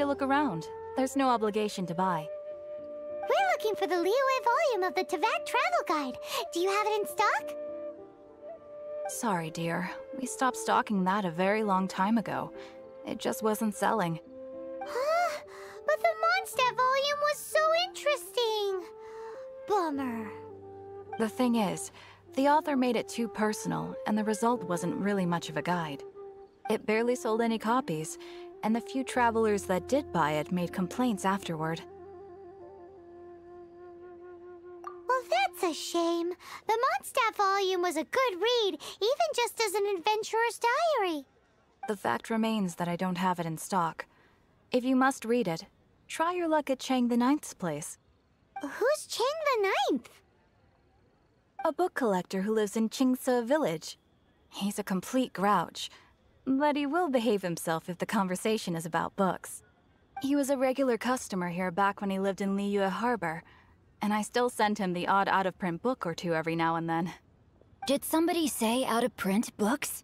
look around. There's no obligation to buy. We're looking for the Liyue volume of the Teyvat travel guide. Do you have it in stock? Sorry, dear. We stopped stocking that a very long time ago. It just wasn't selling. Huh? But the Mondstadt volume was so interesting. Bummer. The thing is, the author made it too personal, and the result wasn't really much of a guide. It barely sold any copies, and the few travelers that did buy it made complaints afterward. Well, that's a shame. The Mondstadt volume was a good read, even just as an adventurer's diary. The fact remains that I don't have it in stock. If you must read it, try your luck at Chang the Ninth's place. Who's Chang the Ninth? A book collector who lives in Qingse village. He's a complete grouch, but he will behave himself if the conversation is about books. He was a regular customer here back when he lived in Liyue Harbor, and I still send him the odd out-of-print book or two every now and then. Did somebody say out-of-print books?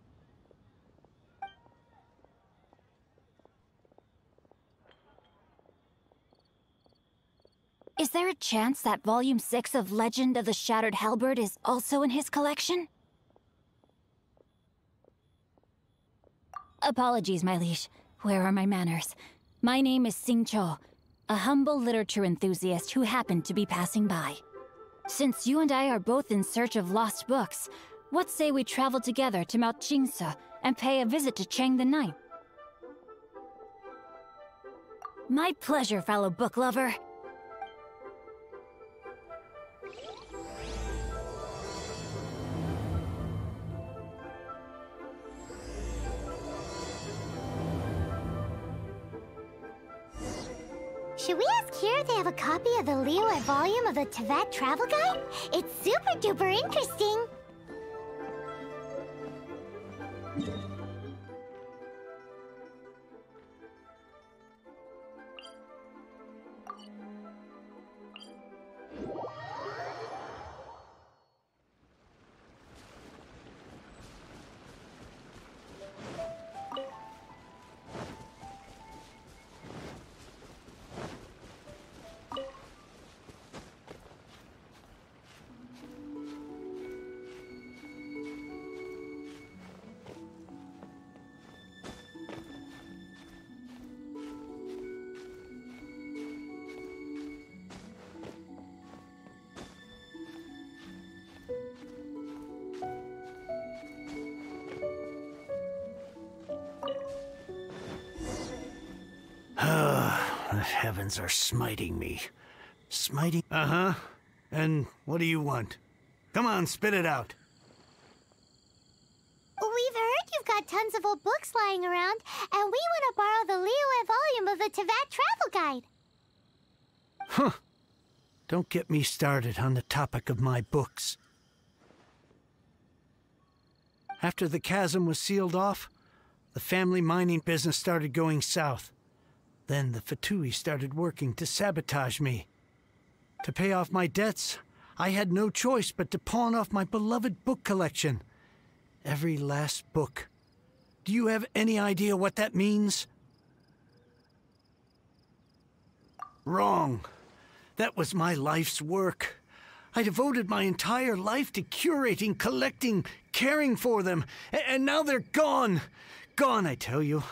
Is there a chance that Volume 6 of Legend of the Shattered Halberd is also in his collection? Apologies, my liege. Where are my manners? My name is Sing Cho, a humble literature enthusiast who happened to be passing by. Since you and I are both in search of lost books, what say we travel together to Mount Qingse and pay a visit to Chang the Ninth? My pleasure, fellow book lover. Should we ask here if they have a copy of the Liyue volume of the Teyvat travel guide? It's super duper interesting. The heavens are smiting me. Smiting? Uh-huh. And what do you want? Come on, spit it out. We've heard you've got tons of old books lying around, and we want to borrow the Liyue volume of the Teyvat travel guide. Huh. Don't get me started on the topic of my books. After the chasm was sealed off, the family mining business started going south. Then the Fatui started working to sabotage me. To pay off my debts, I had no choice but to pawn off my beloved book collection. Every last book. Do you have any idea what that means? Wrong. That was my life's work. I devoted my entire life to curating, collecting, caring for them, and now they're gone. Gone, I tell you.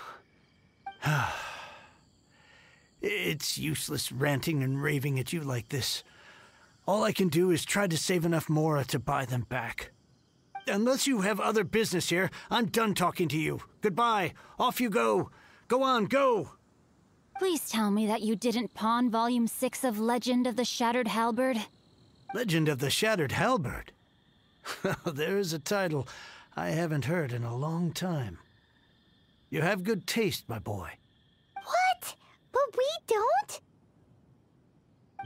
It's useless ranting and raving at you like this. All I can do is try to save enough Mora to buy them back. Unless you have other business here, I'm done talking to you. Goodbye. Off you go. Go on, go. Please tell me that you didn't pawn Volume 6 of Legend of the Shattered Halberd. Legend of the Shattered Halberd? There's a title I haven't heard in a long time. You have good taste, my boy. What? But we don't?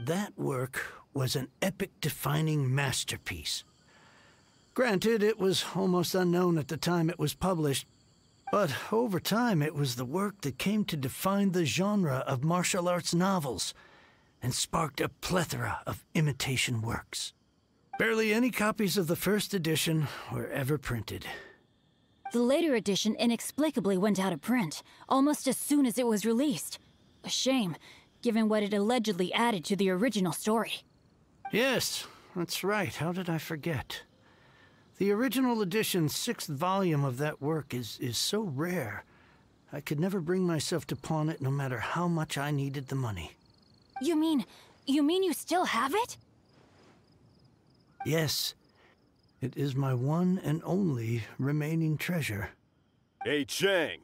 That work was an epic-defining masterpiece. Granted, it was almost unknown at the time it was published, but over time it was the work that came to define the genre of martial arts novels and sparked a plethora of imitation works. Barely any copies of the first edition were ever printed. The later edition inexplicably went out of print, almost as soon as it was released. A shame, given what it allegedly added to the original story. Yes, that's right. How did I forget? The original edition's 6th volume of that work is so rare. I could never bring myself to pawn it no matter how much I needed the money. You mean you still have it? Yes. It is my one and only remaining treasure. Hey, Chang!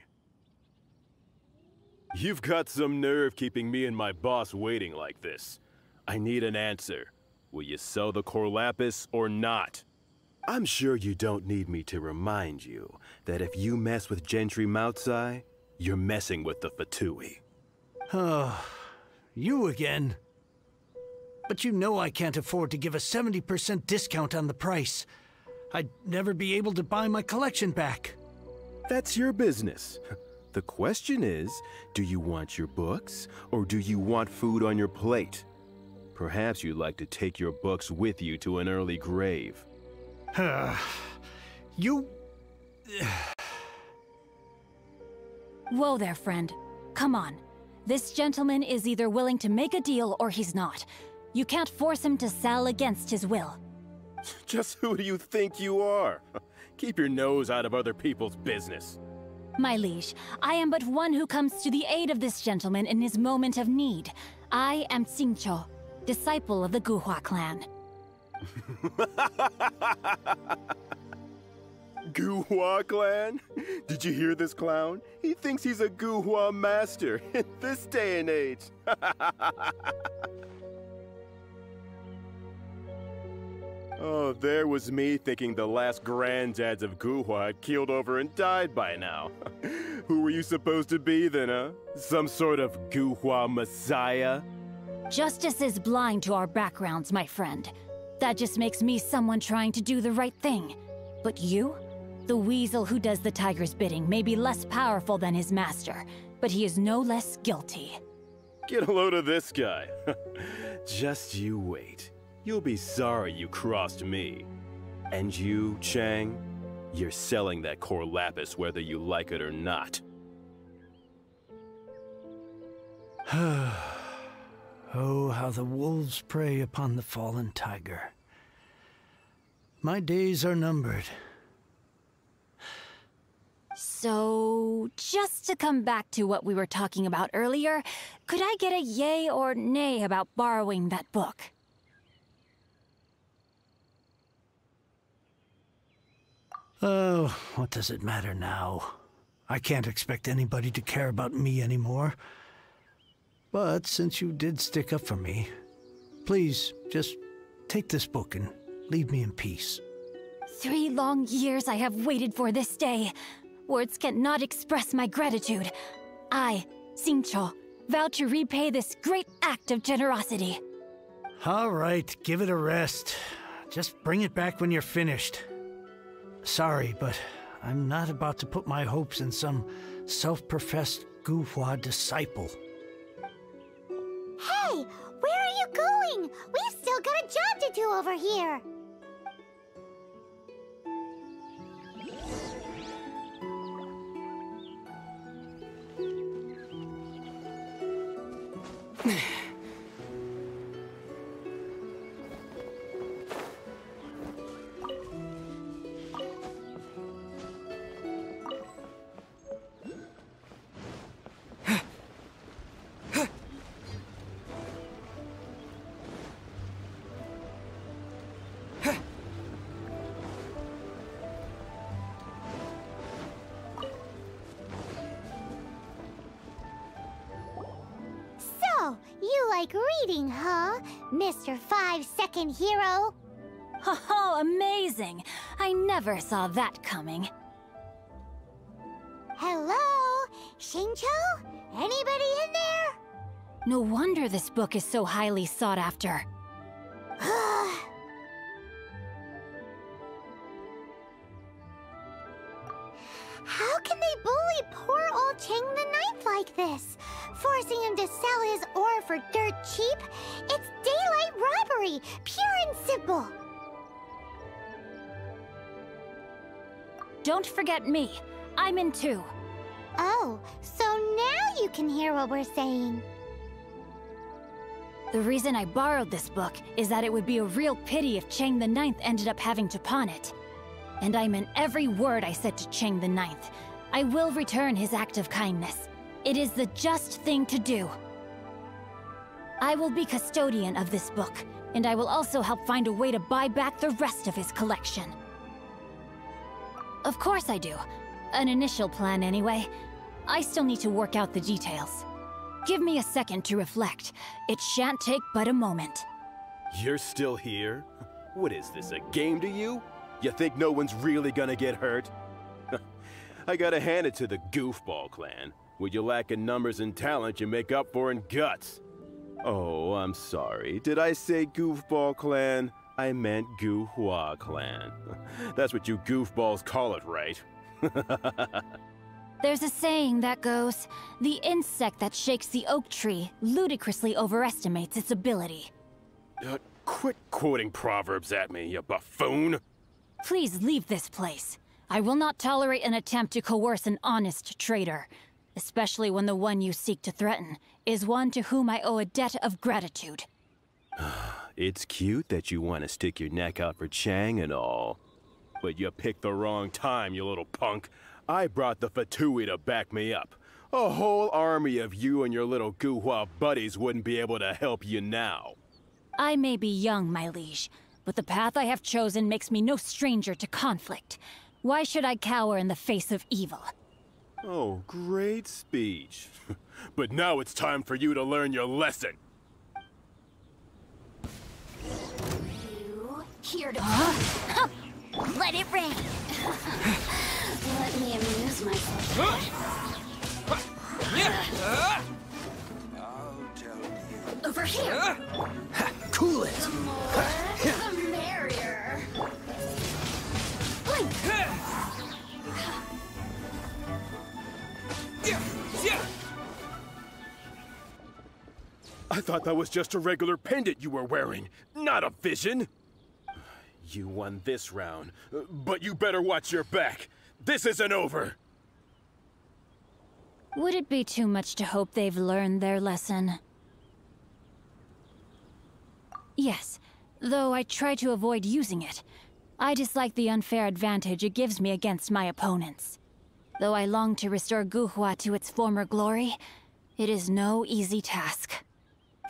You've got some nerve keeping me and my boss waiting like this. I need an answer. Will you sell the core lapis or not? I'm sure you don't need me to remind you that if you mess with Gentry Moutsai, you're messing with the Fatui. Oh, you again. But you know I can't afford to give a 70% discount on the price. I'd never be able to buy my collection back. That's your business. The question is, do you want your books, or do you want food on your plate? Perhaps you'd like to take your books with you to an early grave. You... Whoa there, friend. Come on. This gentleman is either willing to make a deal or he's not. You can't force him to sell against his will. Just who do you think you are? Keep your nose out of other people's business. My liege, I am but one who comes to the aid of this gentleman in his moment of need. I am Xingqiu, disciple of the Guhua clan. Guhua clan? Did you hear this clown? He thinks he's a Guhua master in this day and age. Oh, there was me thinking the last granddads of Guhua had keeled over and died by now. Who were you supposed to be then, huh? Some sort of Guhua messiah? Justice is blind to our backgrounds, my friend. That just makes me someone trying to do the right thing. But you? The weasel who does the tiger's bidding may be less powerful than his master, but he is no less guilty. Get a load of this guy. Just you wait. You'll be sorry you crossed me. And you, Chang, you're selling that core lapis whether you like it or not. Oh, how the wolves prey upon the fallen tiger. My days are numbered. So, just to come back to what we were talking about earlier, could I get a yay or nay about borrowing that book? Oh, what does it matter now? I can't expect anybody to care about me anymore. But since you did stick up for me, please, just take this book and leave me in peace. 3 long years I have waited for this day. Words cannot express my gratitude. I, Xingqiu, vow to repay this great act of generosity. All right, give it a rest. Just bring it back when you're finished. Sorry, but I'm not about to put my hopes in some self-professed Guhua disciple. Hey, where are you going? We've still got a job to do over here. You like reading, huh, Mr. 5-second hero? Oh, amazing! I never saw that coming. Hello? Xingqiu? Anybody in there? No wonder this book is so highly sought after. How can they bully poor old Chang the Ninth like this? Forcing him to sell his ore for dirt cheap? It's daylight robbery, pure and simple. Don't forget me. I'm in too. Oh, so now you can hear what we're saying. The reason I borrowed this book is that it would be a real pity if Chang the Ninth ended up having to pawn it. And I meant every word I said to Chang the Ninth. I will return his act of kindness. It is the just thing to do. I will be custodian of this book, and I will also help find a way to buy back the rest of his collection. Of course I do. An initial plan anyway. I still need to work out the details. Give me a second to reflect. It shan't take but a moment. You're still here? What is this, a game to you? You think no one's really gonna get hurt? I gotta hand it to the Goofball clan. What you lack in numbers and talent, you make up for in guts. Oh, I'm sorry. Did I say Goofball clan? I meant Goohua clan. That's what you goofballs call it, right? There's a saying that goes, the insect that shakes the oak tree ludicrously overestimates its ability. Quit quoting proverbs at me, you buffoon! Please leave this place. I will not tolerate an attempt to coerce an honest trader, especially when the one you seek to threaten is one to whom I owe a debt of gratitude. It's cute that you want to stick your neck out for Chang and all. But you picked the wrong time, you little punk. I brought the Fatui to back me up. A whole army of you and your little Guhua buddies wouldn't be able to help you now. I may be young, my liege, but the path I have chosen makes me no stranger to conflict. Why should I cower in the face of evil? Oh, great speech. But now it's time for you to learn your lesson. You here to let it rain. Let me amuse myself. I'll tell you. Over here. Cool it! The more, the merrier. Blink. I thought that was just a regular pendant you were wearing, not a vision. You won this round, but you better watch your back. This isn't over. Would it be too much to hope they've learned their lesson? Yes, though I try to avoid using it. I dislike the unfair advantage it gives me against my opponents. Though I long to restore Guhua to its former glory, it is no easy task.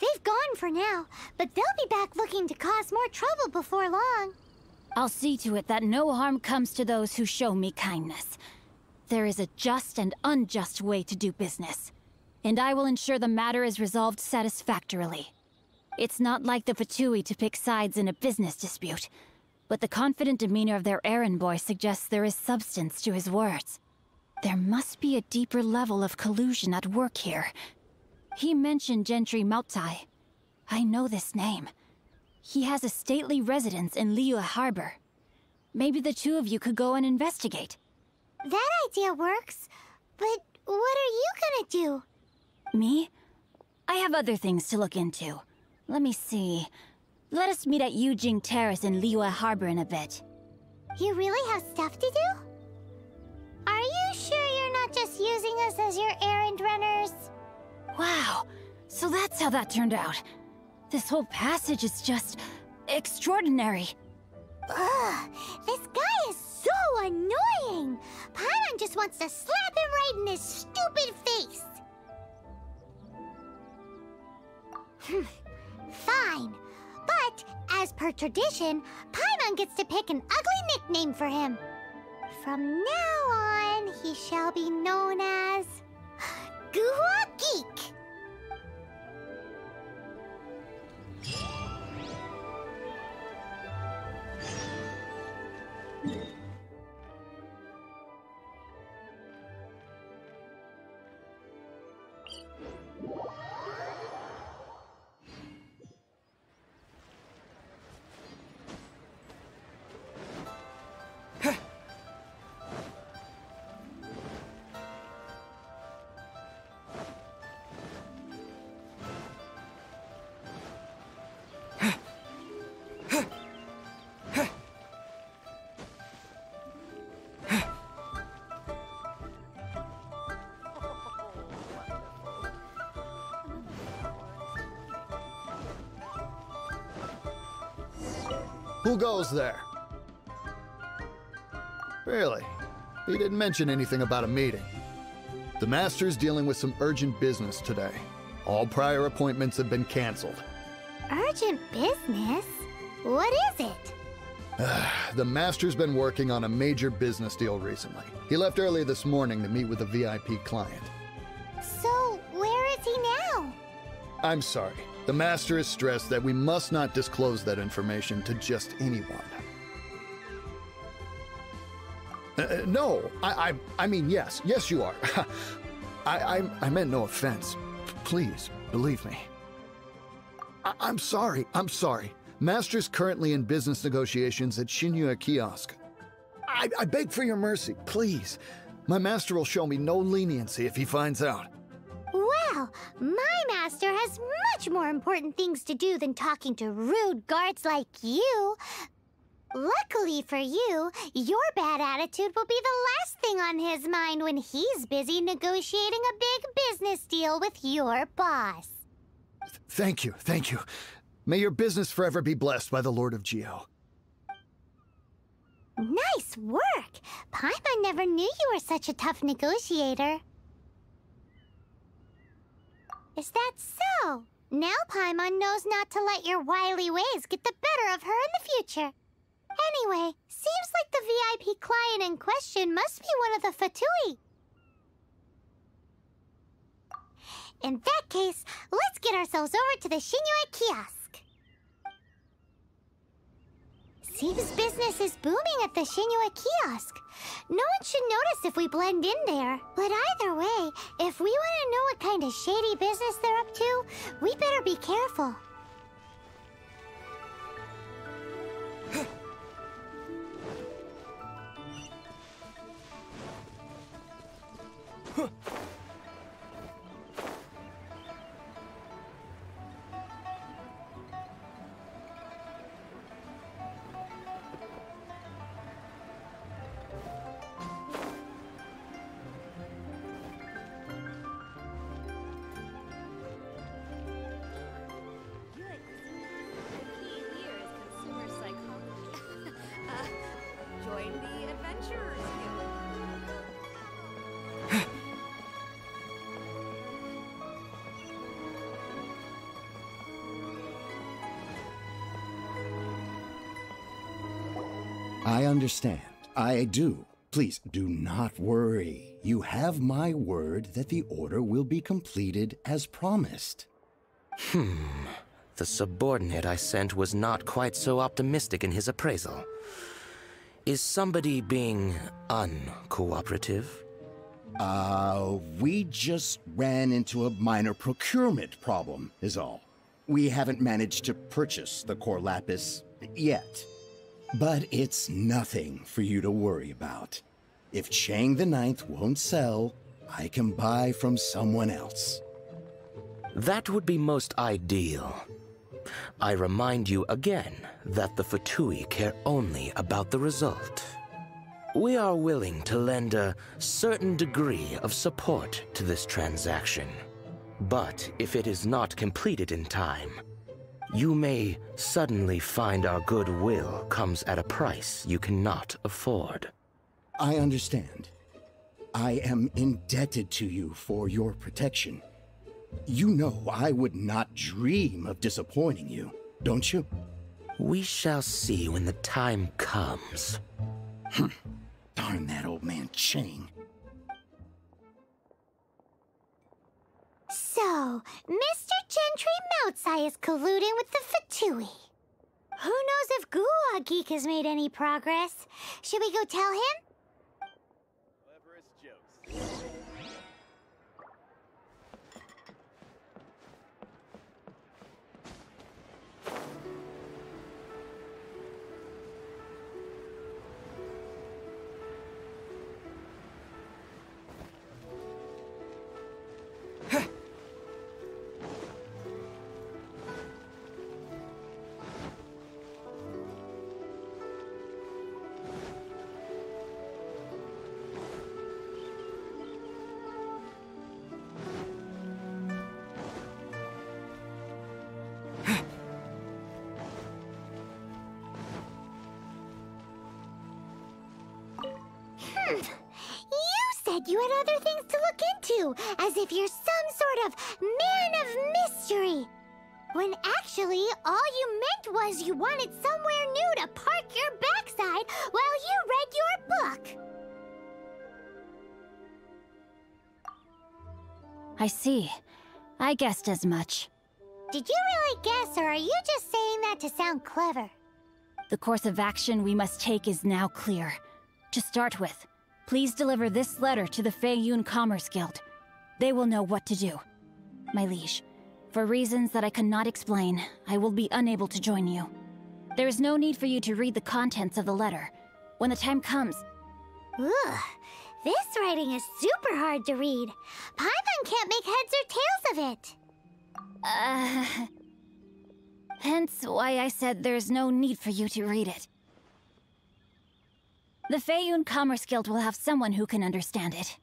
They've gone for now, but they'll be back looking to cause more trouble before long. I'll see to it that no harm comes to those who show me kindness. There is a just and unjust way to do business, and I will ensure the matter is resolved satisfactorily. It's not like the Fatui to pick sides in a business dispute, but the confident demeanor of their errand boy suggests there is substance to his words. There must be a deeper level of collusion at work here. He mentioned Gentry Maotai. I know this name. He has a stately residence in Liyue Harbor. Maybe the two of you could go and investigate. That idea works, but what are you gonna do? Me? I have other things to look into. Let me see. Let us meet at Yujing Terrace in Liyue Harbor in a bit. You really have stuff to do? Are you sure you're not just using us as your errand runners? Wow, so that's how that turned out. This whole passage is just extraordinary. Ugh, this guy is so annoying! Paimon just wants to slap him right in his stupid face! Fine, but as per tradition, Paimon gets to pick an ugly nickname for him. From now on, he shall be known as Guhua Geek. Who goes there? Really? He didn't mention anything about a meeting. The Master's dealing with some urgent business today. All prior appointments have been canceled. Urgent business? What is it? The Master's been working on a major business deal recently. He left early this morning to meet with a VIP client. So, where is he now? I'm sorry. The Master is stressed that we must not disclose that information to just anyone. No, I mean, yes. Yes, you are. I meant no offense. Please, believe me. I'm sorry. Master's currently in business negotiations at Shinya Kiosk. I beg for your mercy, please. My master will show me no leniency if he finds out. Well, my master has much more important things to do than talking to rude guards like you. Luckily for you, your bad attitude will be the last thing on his mind when he's busy negotiating a big business deal with your boss. Thank you. May your business forever be blessed by the Lord of Geo. Nice work! Paimon never knew you were such a tough negotiator. Is that so? Now Paimon knows not to let your wily ways get the better of her in the future. Anyway, seems like the VIP client in question must be one of the Fatui. In that case, let's get ourselves over to the Shinua Kiosk. Seems business is booming at the Shinua Kiosk. No one should notice if we blend in there. But either way, if we want to know what kind of shady business they're up to, we better be careful. I understand. I do. Please do not worry. You have my word that the order will be completed as promised. The subordinate I sent was not quite so optimistic in his appraisal. Is somebody being uncooperative? We just ran into a minor procurement problem, is all. We haven't managed to purchase the core lapis yet. But it's nothing for you to worry about. If Chang the Ninth won't sell, I can buy from someone else. That would be most ideal. I remind you again that the Fatui care only about the result. We are willing to lend a certain degree of support to this transaction. But if it is not completed in time, you may suddenly find our goodwill comes at a price you cannot afford. I understand. I am indebted to you for your protection. You know I would not dream of disappointing you, don't you? We shall see when the time comes. Darn that old man Chang. So, Mr. Gentry Moutsai is colluding with the Fatui. Who knows if Guwa Geek has made any progress? Should we go tell him? Cleverest jokes. like you had other things to look into, as if you're some sort of man of mystery. When actually, all you meant was you wanted somewhere new to park your backside while you read your book. I see. I guessed as much. Did you really guess, or are you just saying that to sound clever? The course of action we must take is now clear. To start with, please deliver this letter to the Feiyun Commerce Guild. They will know what to do. My liege, for reasons that I cannot explain, I will be unable to join you. There is no need for you to read the contents of the letter. When the time comes... Ugh, this writing is super hard to read. Paimon can't make heads or tails of it. Hence why I said there's no need for you to read it. The Feiyun Commerce Guild will have someone who can understand it.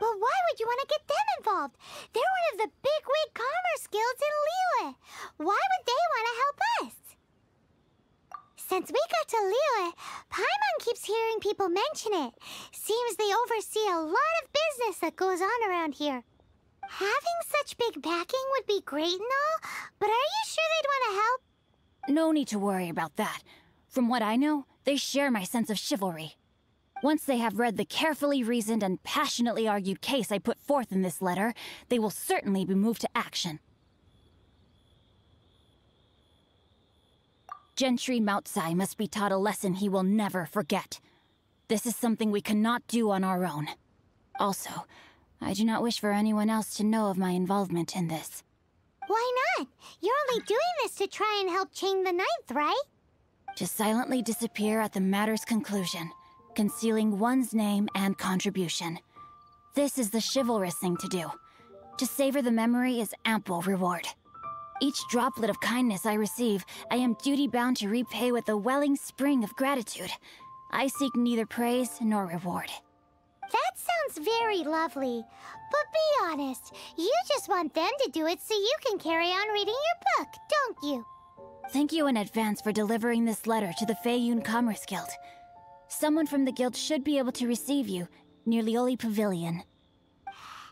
But why would you want to get them involved? They're one of the bigwig commerce guilds in Liyue. Why would they want to help us? Since we got to Liyue, Paimon keeps hearing people mention it. Seems they oversee a lot of business that goes on around here. Having such big backing would be great and all, but are you sure they'd want to help? No need to worry about that. From what I know, they share my sense of chivalry. Once they have read the carefully reasoned and passionately argued case I put forth in this letter, they will certainly be moved to action. Gentry Moutsai must be taught a lesson he will never forget. This is something we cannot do on our own. Also, I do not wish for anyone else to know of my involvement in this. Why not? You're only doing this to try and help Chang the Ninth, right? To silently disappear at the matter's conclusion, concealing one's name and contribution. This is the chivalrous thing to do. To savor the memory is ample reward. Each droplet of kindness I receive, I am duty-bound to repay with a welling spring of gratitude. I seek neither praise nor reward. That sounds very lovely. But be honest, you just want them to do it so you can carry on reading your book, don't you? Thank you in advance for delivering this letter to the Feiyun Commerce Guild. Someone from the guild should be able to receive you near Lioli Pavilion.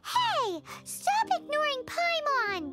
Hey! Stop ignoring Paimon!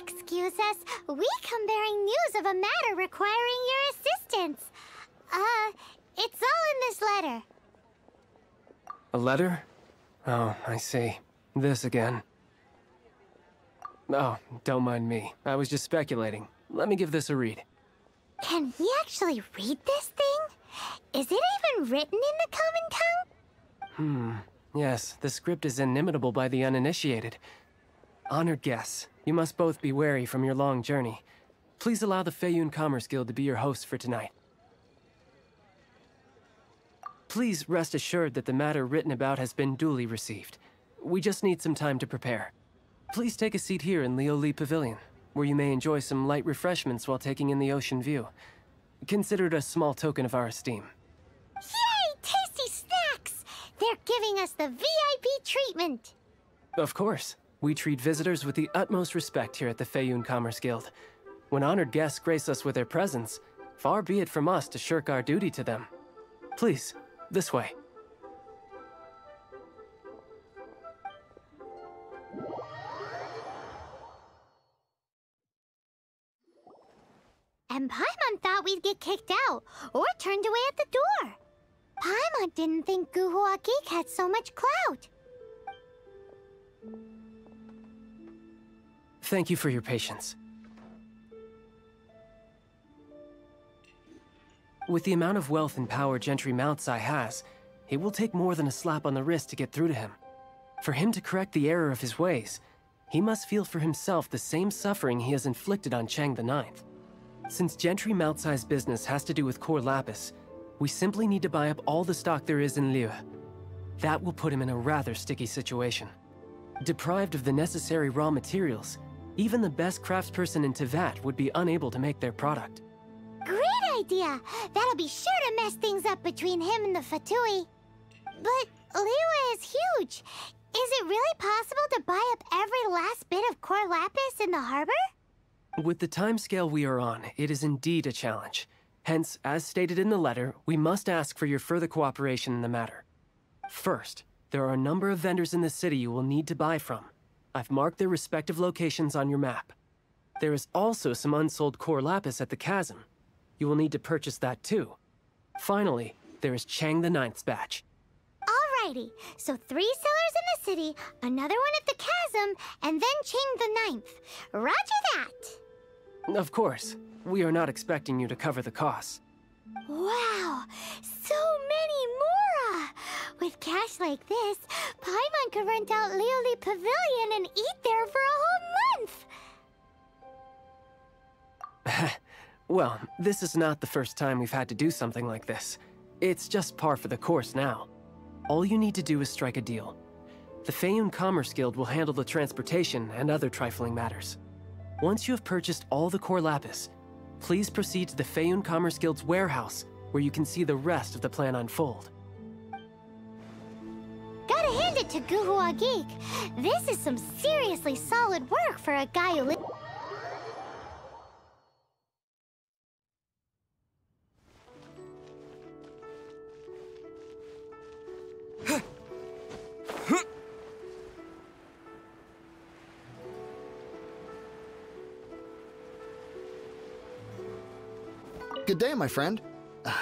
Excuse us, we come bearing news of a matter requiring your assistance. It's all in this letter. A letter? Oh, I see. This again. Oh, don't mind me. I was just speculating. Let me give this a read. Can we actually read this thing? Is it even written in the common tongue? Yes, the script is inimitable by the uninitiated. Honored guests, you must both be wary from your long journey. Please allow the Feiyun Commerce Guild to be your host for tonight. Please rest assured that the matter written about has been duly received. We just need some time to prepare. Please take a seat here in Lioli Pavilion, where you may enjoy some light refreshments while taking in the ocean view. Consider it a small token of our esteem. Yay! Tasty snacks! They're giving us the VIP treatment! Of course. We treat visitors with the utmost respect here at the Feiyun Commerce Guild. When honored guests grace us with their presence, far be it from us to shirk our duty to them. Please, this way. And Paimon thought we'd get kicked out, or turned away at the door. Paimon didn't think Guhua Geek had so much clout. Thank you for your patience. With the amount of wealth and power Gentry Moutsai has, it will take more than a slap on the wrist to get through to him. For him to correct the error of his ways, he must feel for himself the same suffering he has inflicted on Chang the Ninth. Since Gentry Mount-sized business has to do with core lapis, we simply need to buy up all the stock there is in Liyue. That will put him in a rather sticky situation. Deprived of the necessary raw materials, even the best craftsperson in Teyvat would be unable to make their product. Great idea! That'll be sure to mess things up between him and the Fatui. But Liyue is huge. Is it really possible to buy up every last bit of core lapis in the harbor? With the timescale we are on, it is indeed a challenge. Hence, as stated in the letter, we must ask for your further cooperation in the matter. First, there are a number of vendors in the city you will need to buy from. I've marked their respective locations on your map. There is also some unsold core lapis at the chasm. You will need to purchase that too. Finally, there is Chang the Ninth's batch. Alrighty, so 3 sellers in the city, another one at the chasm, and then Chang the Ninth. Roger that! Of course, we are not expecting you to cover the costs. Wow, so many more! With cash like this, Paimon could rent out Lioli Pavilion and eat there for a whole month! Well, this is not the first time we've had to do something like this. It's just par for the course now. All you need to do is strike a deal. The Feiyun Commerce Guild will handle the transportation and other trifling matters. Once you have purchased all the core lapis, please proceed to the Feiyun Commerce Guild's warehouse, where you can see the rest of the plan unfold. Gotta hand it to Guhua Geek. This is some seriously solid work for a guy who Good day, my friend.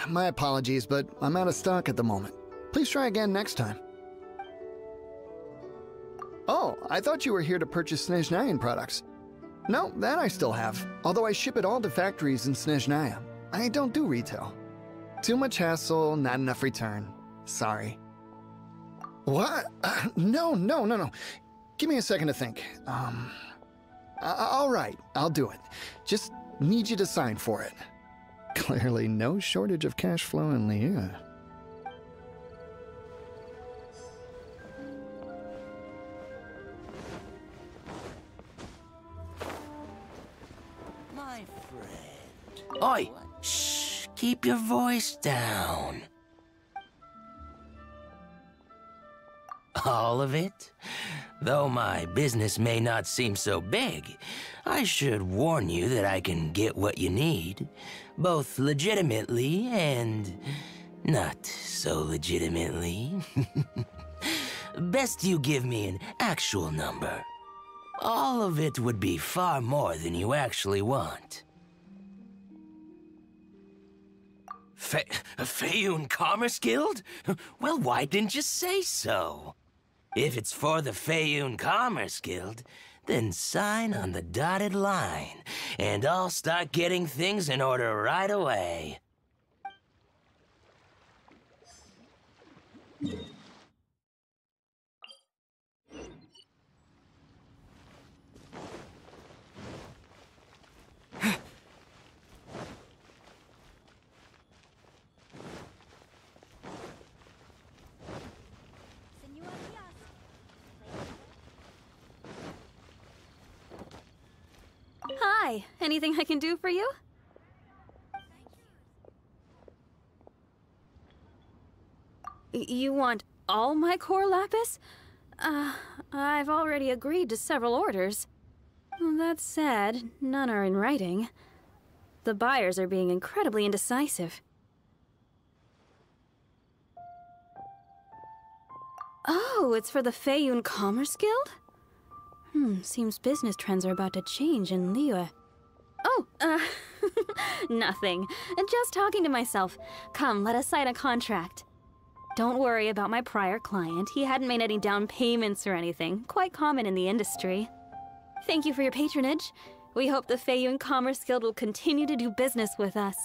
My apologies, but I'm out of stock at the moment. Please try again next time. Oh, I thought you were here to purchase Snezhnayan products. No, that I still have, although I ship it all to factories in Snezhnaya. I don't do retail. Too much hassle, not enough return. Sorry. What? No. Give me a second to think. All right, I'll do it. Just need you to sign for it. Clearly no shortage of cash flow in Liyue. My friend. Oi! Shh! Keep your voice down. All of it? Though my business may not seem so big, I should warn you that I can get what you need, both legitimately and not so legitimately. Best you give me an actual number. All of it would be far more than you actually want. Feiyun Commerce Guild? Well, why didn't you say so? If it's for the Feiyun Commerce Guild, then sign on the dotted line, and I'll start getting things in order right away. Hi, anything I can do for you? You want all my core lapis? I've already agreed to several orders. That said, none are in writing. The buyers are being incredibly indecisive. Oh, it's for the Feiyun Commerce Guild? Seems business trends are about to change in Liyue. Oh, nothing. Just talking to myself. Come, let us sign a contract. Don't worry about my prior client. He hadn't made any down payments or anything. Quite common in the industry. Thank you for your patronage. We hope the Feiyun Commerce Guild will continue to do business with us.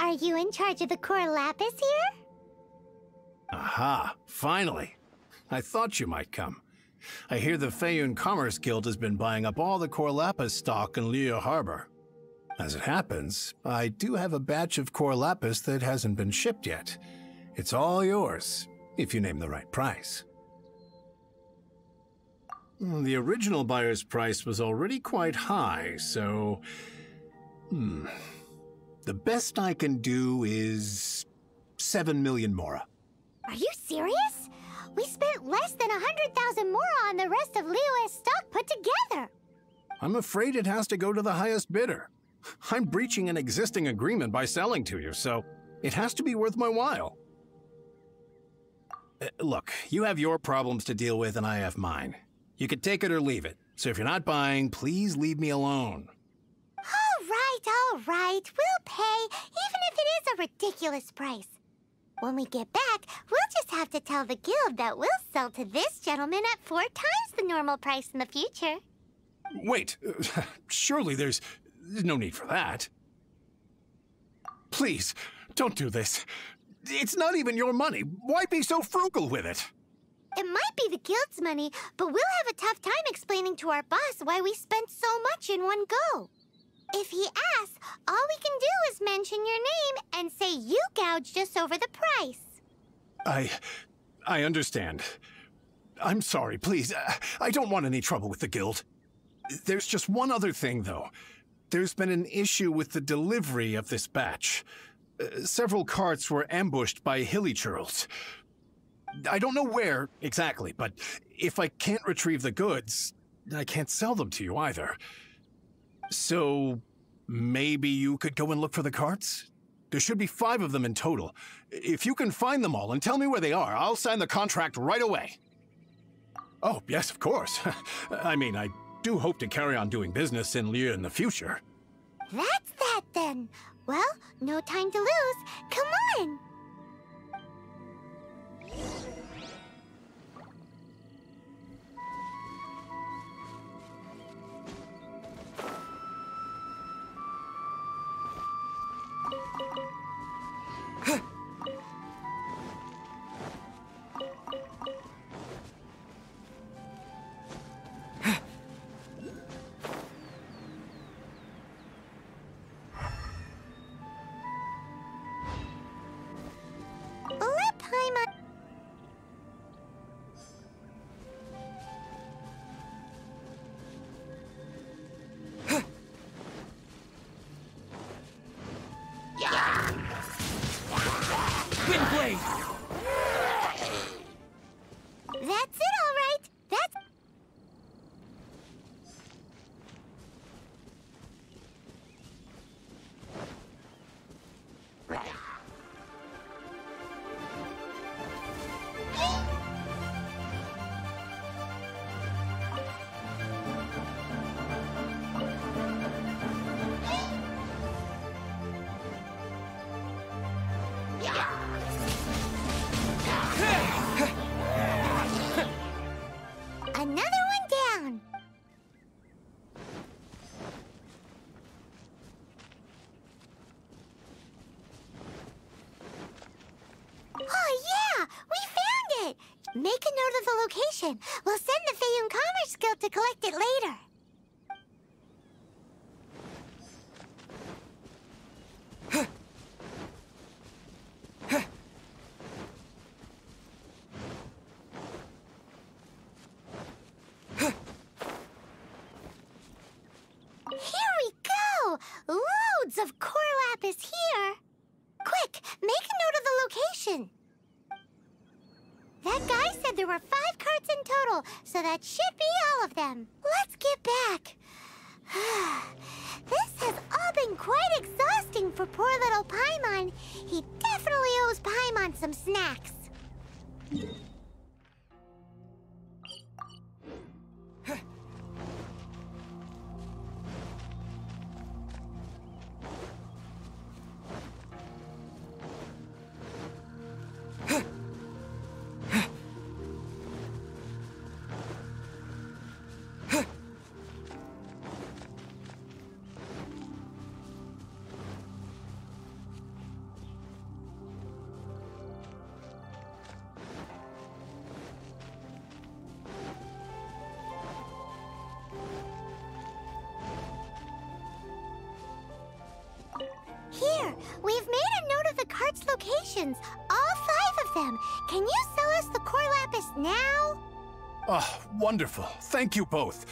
Are you in charge of the core lapis here? Aha, finally. I thought you might come. I hear the Feiyun Commerce Guild has been buying up all the core lapis stock in Liu Harbor. As it happens, I do have a batch of core lapis that hasn't been shipped yet. It's all yours, if you name the right price. The original buyer's price was already quite high, so... The best I can do is 7 million mora. Are you serious? We spent less than 100,000 mora on the rest of Liyue's stock put together. I'm afraid it has to go to the highest bidder. I'm breaching an existing agreement by selling to you, so it has to be worth my while. Look, you have your problems to deal with and I have mine. You could take it or leave it, so if you're not buying, please leave me alone. All right. We'll pay, even if it is a ridiculous price. When we get back, we'll just have to tell the guild that we'll sell to this gentleman at 4 times the normal price in the future. Wait, surely there's no need for that. Please, don't do this. It's not even your money. Why be so frugal with it? It might be the guild's money, but we'll have a tough time explaining to our boss why we spent so much in one go. If he asks, all we can do is mention your name and say you gouged us over the price. I understand. I'm sorry, please. I don't want any trouble with the guild. There's just one other thing, though. There's been an issue with the delivery of this batch. Several carts were ambushed by hilly-churls. I don't know where exactly, but if I can't retrieve the goods, I can't sell them to you either. So, maybe you could go and look for the carts? There should be 5 of them in total. If you can find them all and tell me where they are, I'll sign the contract right away. Oh, yes, of course. I mean, I do hope to carry on doing business in Liu in the future. That's that then. Well, no time to lose. Come on! That's it, all right. Another one down. Oh, yeah! We found it! Make a note of the location. We'll send the Feiyun Commerce Guild to collect it later. Here we go! Loads of core lapis here! Quick, make a note of the location! That guy said there were 5 carts in total, so that should be all of them. Let's get back. This has all been quite exhausting for poor little Paimon. He definitely owes Paimon some snacks. applications, all 5 of them. Can you sell us the core lapis now? Oh, wonderful. Thank you both.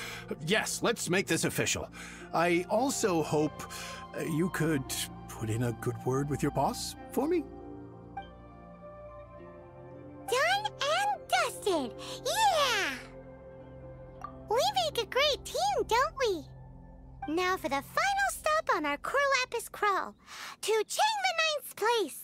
Yes, let's make this official. I also hope you could put in a good word with your boss for me? Done and dusted! Yeah! We make a great team, don't we? Now for the final stop on our core lapis crawl, to Chang the Ninth's place.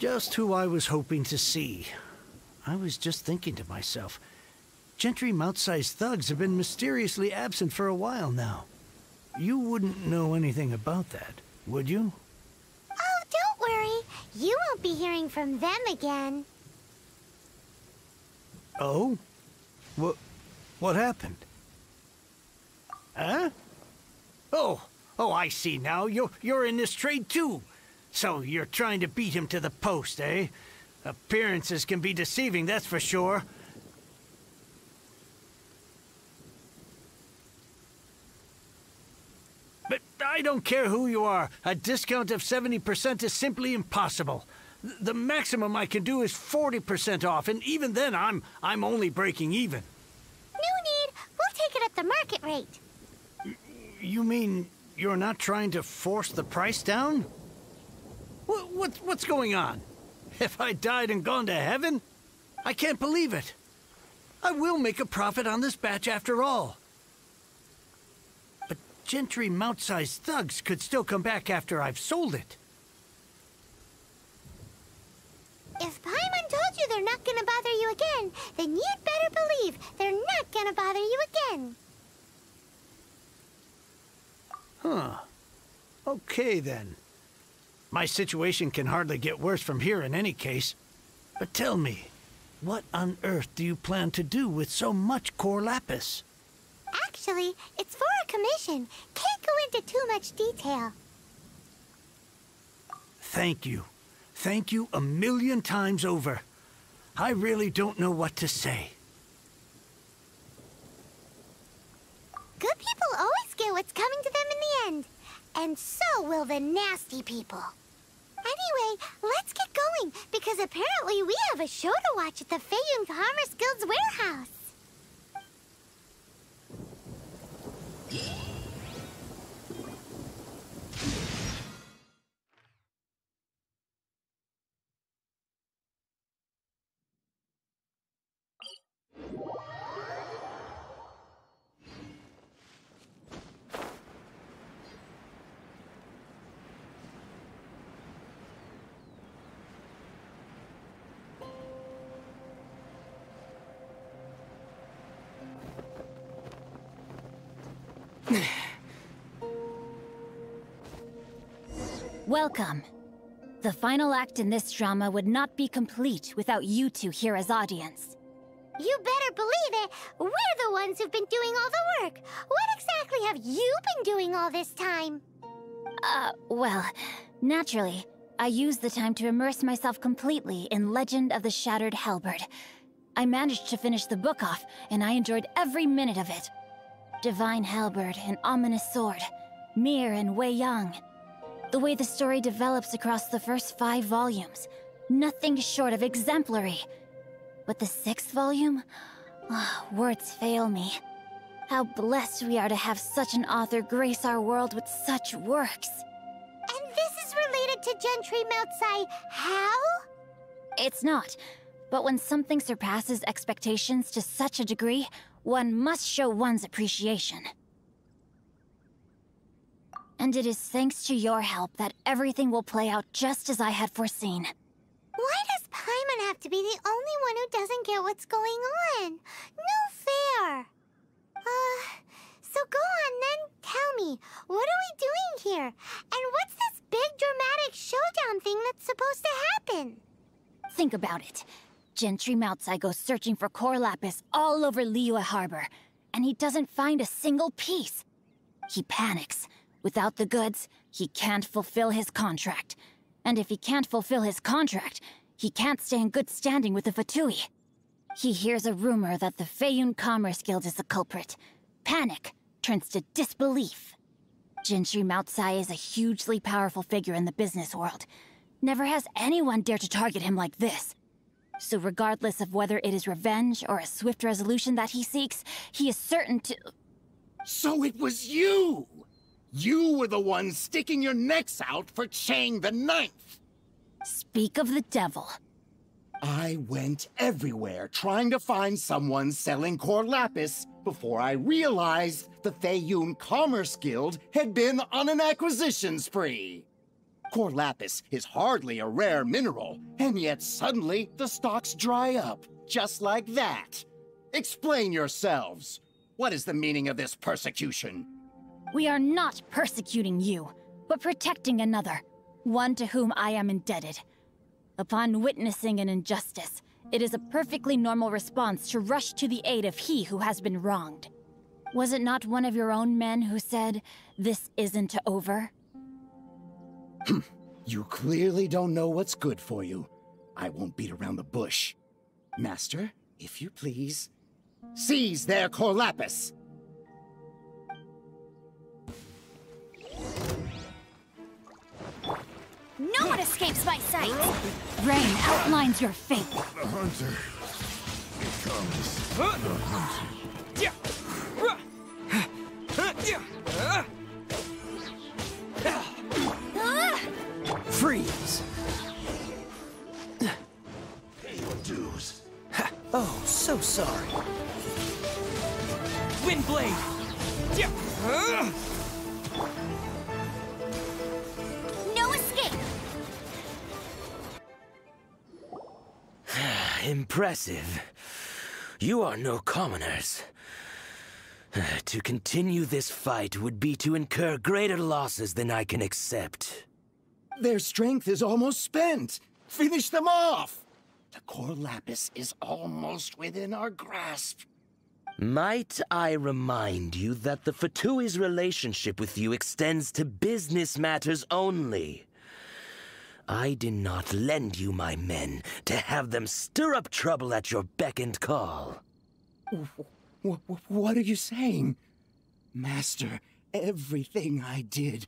Just who I was hoping to see. I was just thinking to myself, gentry mouth-sized thugs have been mysteriously absent for a while now. You wouldn't know anything about that, would you? Oh, don't worry. You won't be hearing from them again. Oh? What happened? Huh? Oh, I see now. You're in this trade too. So you're trying to beat him to the post, eh? Appearances can be deceiving, that's for sure. But I don't care who you are. A discount of 70% is simply impossible. The maximum I can do is 40% off, and even then I'm only breaking even. No need. We'll take it at the market rate. You mean you're not trying to force the price down? What's going on? Have I died and gone to heaven? I can't believe it. I will make a profit on this batch after all. But gentry mouth-sized thugs could still come back after I've sold it. If Paimon told you they're not gonna bother you again, then you'd better believe they're not gonna bother you again. Huh. Okay, then. My situation can hardly get worse from here in any case. But tell me, what on earth do you plan to do with so much core lapis? Actually, it's for a commission. Can't go into too much detail. Thank you. Thank you a million times over. I really don't know what to say. Good people always get what's coming to them in the end. And so will the nasty people. Anyway, let's get going, because apparently we have a show to watch at the Feiyun Commerce Guild's warehouse. Welcome. The final act in this drama would not be complete without you two here as audience. You better believe it. We're the ones who've been doing all the work. What exactly have you been doing all this time? Well, naturally, I used the time to immerse myself completely in Legend of the Shattered Halberd. I managed to finish the book off, and I enjoyed every minute of it. Divine Halberd, an ominous sword. Mir and Wei Yang. The way the story develops across the first 5 volumes. Nothing short of exemplary. But the 6th volume? Words fail me. How blessed we are to have such an author grace our world with such works. And this is related to Gentry Moutsai how? It's not. But when something surpasses expectations to such a degree, one must show one's appreciation. And it is thanks to your help that everything will play out just as I had foreseen. Why does Paimon have to be the only one who doesn't get what's going on? No fair. So go on then, tell me, what are we doing here? And what's this big dramatic showdown thing that's supposed to happen? Think about it. Gentry Moutsai goes searching for core lapis all over Liyue Harbor, and he doesn't find a single piece. He panics. Without the goods, he can't fulfill his contract. And if he can't fulfill his contract, he can't stay in good standing with the Fatui. He hears a rumor that the Feiyun Commerce Guild is the culprit. Panic turns to disbelief. Gentry Moutsai is a hugely powerful figure in the business world. Never has anyone dared to target him like this. So regardless of whether it is revenge or a swift resolution that he seeks, he is certain to... So it was you! You were the one sticking your necks out for Chang the Ninth! Speak of the devil. I went everywhere trying to find someone selling core lapis before I realized the Feiyun Commerce Guild had been on an acquisition spree. Core lapis is hardly a rare mineral, and yet suddenly the stocks dry up, just like that. Explain yourselves. What is the meaning of this persecution? We are not persecuting you, but protecting another, one to whom I am indebted. Upon witnessing an injustice, it is a perfectly normal response to rush to the aid of he who has been wronged. Was it not one of your own men who said, "This isn't over"? You clearly don't know what's good for you. I won't beat around the bush. Master, if you please, seize their core lapis! No one escapes my sight! Rain outlines your fate. The hunter becomes the hunter. Freeze! Pay your dues. Oh, so sorry. Windblade! No escape! Impressive. You are no commoners. To continue this fight would be to incur greater losses than I can accept. Their strength is almost spent. Finish them off! The core lapis is almost within our grasp. Might I remind you that the Fatui's relationship with you extends to business matters only? I did not lend you my men to have them stir up trouble at your beck and call. What are you saying? Master, everything I did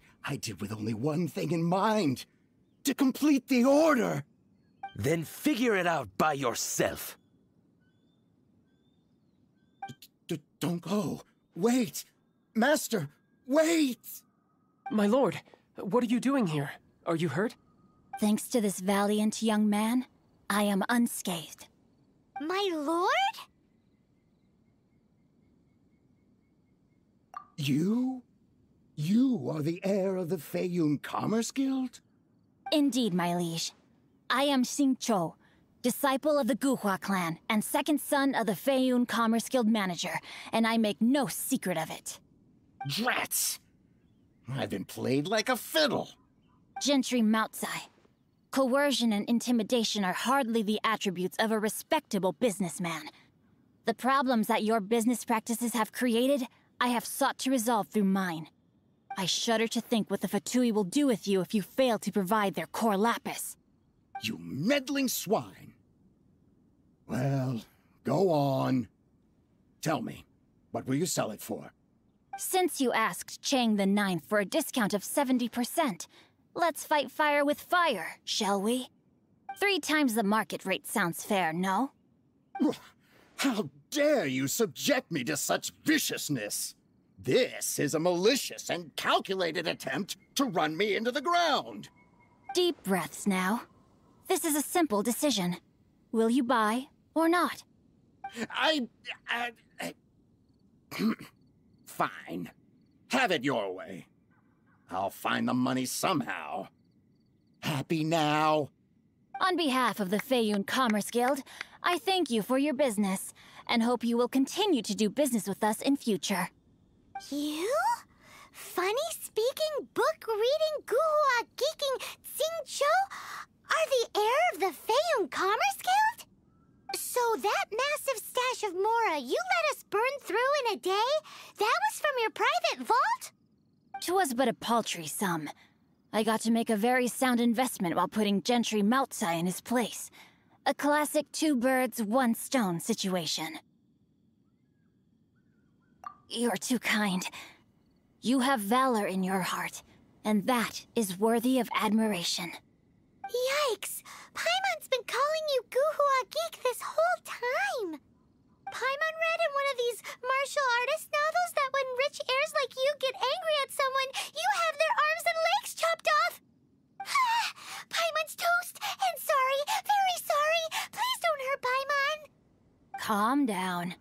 with only one thing in mind. To complete the order. Then figure it out by yourself. Don't go. Wait. Master, wait! My lord, what are you doing here? Are you hurt? Thanks to this valiant young man, I am unscathed. My lord? You? You are the heir of the Feiyun Commerce Guild? Indeed, my liege. I am Xingqiu, disciple of the Guhua clan and second son of the Feiyun Commerce Guild manager, and I make no secret of it. Drats! I've been played like a fiddle. Gentry Moutsai. Coercion and intimidation are hardly the attributes of a respectable businessman. The problems that your business practices have created, I have sought to resolve through mine. I shudder to think what the Fatui will do with you if you fail to provide their core lapis. You meddling swine. Well, go on. Tell me, what will you sell it for? Since you asked Chang the Ninth for a discount of 70%, let's fight fire with fire, shall we? 3 times the market rate sounds fair, no? How dare you subject me to such viciousness? This is a malicious and calculated attempt to run me into the ground. Deep breaths now. This is a simple decision. Will you buy or not? Fine. Have it your way. I'll find the money somehow. Happy now? On behalf of the Feiyun Commerce Guild, I thank you for your business, and hope you will continue to do business with us in future. You? Funny-speaking, book-reading, guhua geeking Xingqiu are the heir of the Feiyun Commerce Guild? So that massive stash of Mora you let us burn through in a day? That was from your private vault? 'Twas but a paltry sum. I got to make a very sound investment while putting Gentry Moutsai in his place. A classic two birds, one stone situation. You're too kind. You have valor in your heart, and that is worthy of admiration. Yikes! Paimon's been calling you Guhua Geek this whole time! Paimon read in one of these martial artist novels that when rich heirs like you get angry at someone, you have their arms and legs chopped off! Paimon's toast! And sorry, very sorry! Please don't hurt Paimon! Calm down.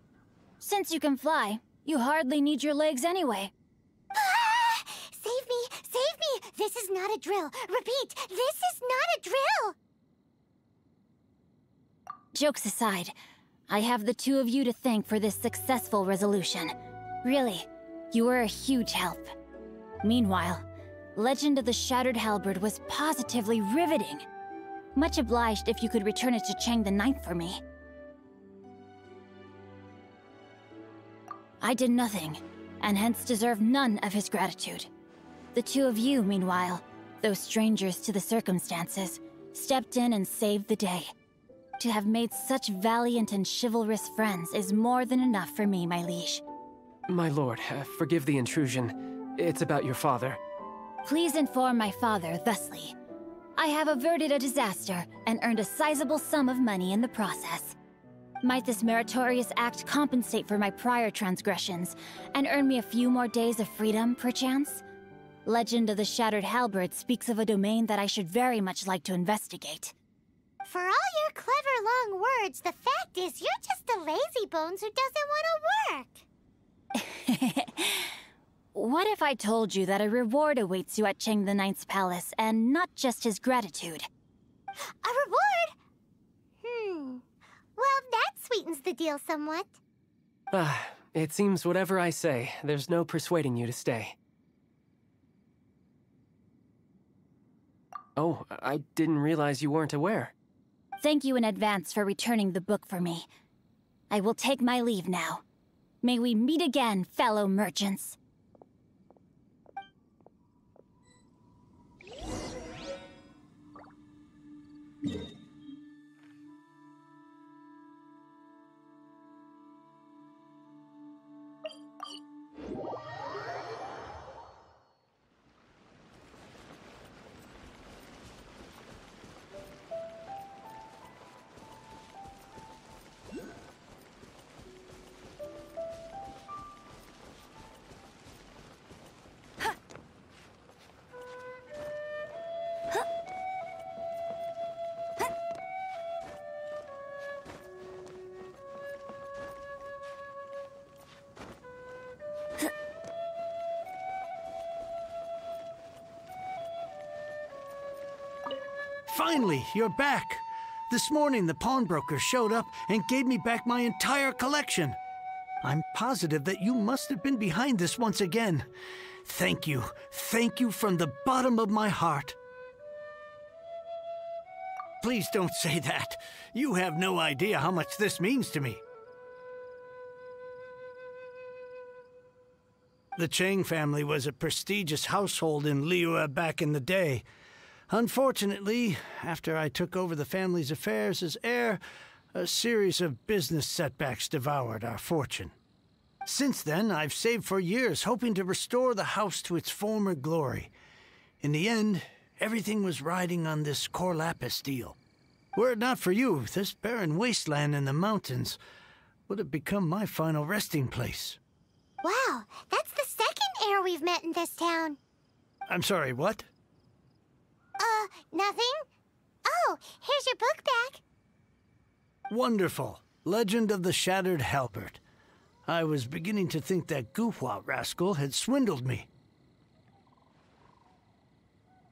Since you can fly, you hardly need your legs anyway. Save me! Save me! This is not a drill! Repeat, this is not a drill! Jokes aside, I have the two of you to thank for this successful resolution. Really, you were a huge help. Meanwhile, Legend of the Shattered Halberd was positively riveting. Much obliged if you could return it to Chang the Ninth for me. I did nothing, and hence deserve none of his gratitude. The two of you, meanwhile, though strangers to the circumstances, stepped in and saved the day. To have made such valiant and chivalrous friends is more than enough for me, my liege. My lord, forgive the intrusion. It's about your father. Please inform my father thusly. I have averted a disaster and earned a sizable sum of money in the process. Might this meritorious act compensate for my prior transgressions and earn me a few more days of freedom, perchance? Legend of the Shattered Halberd speaks of a domain that I should very much like to investigate. For all your clever long words, the fact is you're just a lazy bones who doesn't want to work. What if I told you that a reward awaits you at Chang the Ninth's palace, and not just his gratitude? A reward? Well, that sweetens the deal somewhat. It seems whatever I say, there's no persuading you to stay. Oh, I didn't realize you weren't aware. Thank you in advance for returning the book for me. I will take my leave now. May we meet again, fellow merchants. Finally, you're back. This morning, the pawnbroker showed up and gave me back my entire collection. I'm positive that you must have been behind this once again. Thank you. Thank you from the bottom of my heart. Please don't say that. You have no idea how much this means to me. The Chang family was a prestigious household in Liyue back in the day. Unfortunately, after I took over the family's affairs as heir, a series of business setbacks devoured our fortune. Since then, I've saved for years, hoping to restore the house to its former glory. In the end, everything was riding on this Corlapis deal. Were it not for you, this barren wasteland in the mountains would have become my final resting place. Wow, that's the second heir we've met in this town. I'm sorry, what? Nothing? Oh, here's your book back. Wonderful. Legend of the Shattered Halberd. I was beginning to think that Guhua rascal had swindled me.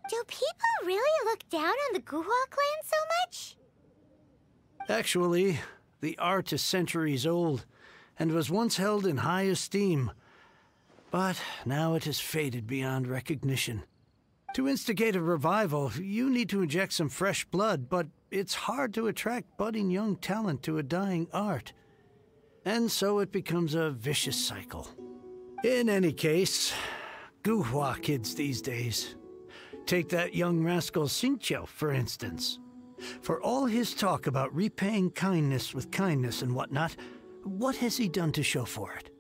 Do people really look down on the Guhua clan so much? Actually, the art is centuries old, and was once held in high esteem. But now it has faded beyond recognition. To instigate a revival, you need to inject some fresh blood, but it's hard to attract budding young talent to a dying art. And so it becomes a vicious cycle. In any case, Guhua kids these days. Take that young rascal Xingqiu, for instance. For all his talk about repaying kindness with kindness and whatnot, what has he done to show for it?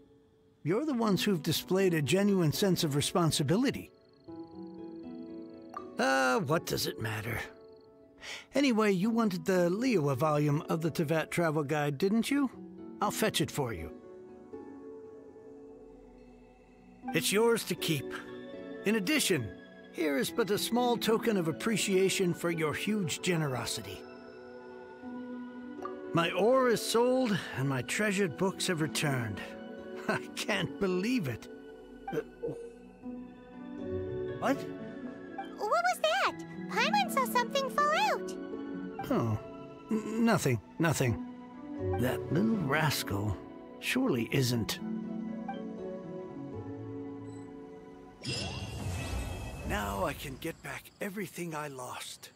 You're the ones who've displayed a genuine sense of responsibility. What does it matter? Anyway, you wanted the Liyue volume of the Teyvat travel guide, didn't you? I'll fetch it for you. It's yours to keep. In addition, here is but a small token of appreciation for your huge generosity. My ore is sold, and my treasured books have returned. I can't believe it. What? What was that? Paimon saw something fall out. Oh, nothing. That little rascal surely isn't. Now I can get back everything I lost.